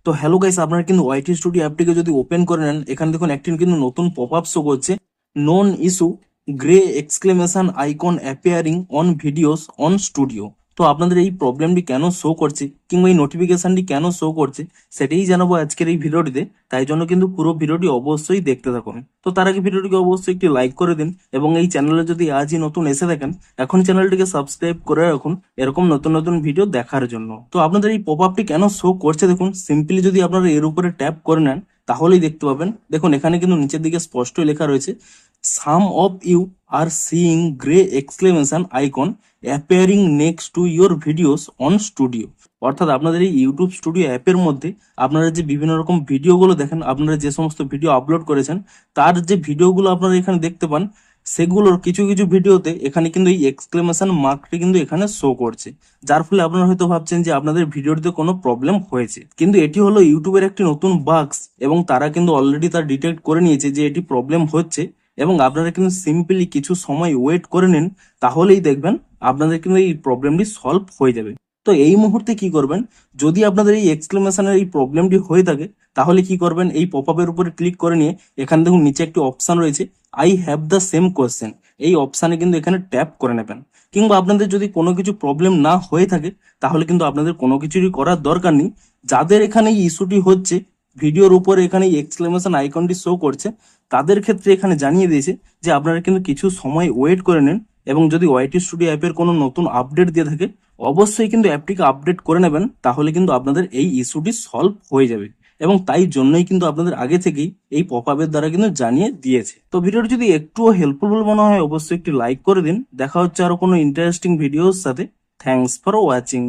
তো hello guys, আপনারা কিন্তু ওয়াইটি স্টুডিও অ্যাপটিকে যদি ওপেন করে নেন, এখানে দেখুন একটি কিন্তু নতুন পপ আপ শো করছে, known issue grey exclamation icon appearing on videos on Studio. তো আপনাদের এই প্রবলেমটি কেন শো করছে কিংবা এই নোটিফিকেশনটি কেন শো করছে সেটাই জানাবো আজকের এই ভিডিওটিতে। তাই জন্য কিন্তু পুরো ভিডিওটি অবশ্যই দেখতে থাকুন। তো তার আগে ভিডিওটিকে অবশ্যই একটি লাইক করে দিন এবং এই চ্যানেলে যদি আজই নতুন এসে থাকেন, এখন চ্যানেলটিকে সাবস্ক্রাইব করে রাখুন এরকম নতুন নতুন ভিডিও দেখার জন্য। তো আপনাদের এই পপ আপটি কেন শো করছে দেখুন, সিম্পলি যদি আপনারা এর উপরে ট্যাপ করে নেন তাহলেই দেখতে পাবেন। দেখুন এখানে কিন্তু নিচের দিকে স্পষ্টই লেখা রয়েছে, some of you are seeing grey exclamation icon appearing next to your videos on Studio. অর্থাৎ আপনাদের এই ইউটিউব স্টুডিও অ্যাপের মধ্যে আপনারা যে বিভিন্ন রকম ভিডিওগুলো দেখেন, আপনারা যে সমস্ত ভিডিও আপলোড করেছেন তার যে ভিডিওগুলো আপনারা এখানে দেখতে পান, সেগুলোর কিছু কিছু ভিডিওতে এখানে কিন্তু এই এক্সক্লেমেশন মার্কটি কিন্তু এখানে শো করছে, যার ফলে আপনারা হয়তো ভাবছেন যে আপনাদের ভিডিওটিতে কোনো প্রবলেম হয়েছে। কিন্তু এটি হলো ইউটিউবের একটি নতুন বাগস এবং তারা কিন্তু অলরেডি তার ডিটেক্ট করে নিয়েছে যে এটি প্রবলেম হচ্ছে, এবং আপনারা কিন্তু সিম্পলি কিছু সময় ওয়েট করে নিন, তাহলেই দেখবেন আপনাদের কিন্তু এই প্রবলেমটি সলভ হয়ে যাবে। তো এই মুহূর্তে কি করবেন, যদি আপনাদের এই এক্সক্লেমেশনের এই প্রবলেমটি হয়ে থাকে তাহলে কি করবেন, এই পপ আপের উপরে ক্লিক করে নিয়ে এখানে দেখুন নিচে একটি অপশন রয়েছে, I have the same question. এই অপশানে কিন্তু এখানে ট্যাপ করে নেবেন। কিংবা আপনাদের যদি কোনো কিছু প্রবলেম না হয়ে থাকে তাহলে কিন্তু আপনাদের কোনো কিছুরই করার দরকার নেই। যাদের এখানে এই ইস্যুটি হচ্ছে, ভিডিওর উপরে এখানে এক্সক্লেমেশন আইকনটি শো করছে, তাদের ক্ষেত্রে এখানে জানিয়ে দিয়েছে যে আপনারা কিন্তু কিছু সময় ওয়েট করে নেন, এবং যদি ওয়াইটি স্টুডিও অ্যাপের কোনো নতুন আপডেট দিয়ে থাকে অবশ্যই কিন্তু অ্যাপটিকে আপডেট করে নেবেন, তাহলে কিন্তু আপনাদের এই ইস্যুটি সলভ হয়ে যাবে। এবং তাই জন্যই কিন্তু আপনাদের আগে থেকেই এই পপ আপের দ্বারা কিন্তু জানিয়ে দিয়েছে। তো ভিডিওটি যদি একটুও হেল্পফুল বলে মনে হয় অবশ্যই একটি লাইক করে দিন। দেখা হচ্ছে আরো কোনো ইন্টারেস্টিং ভিডিওর সাথে। Thanks for watching.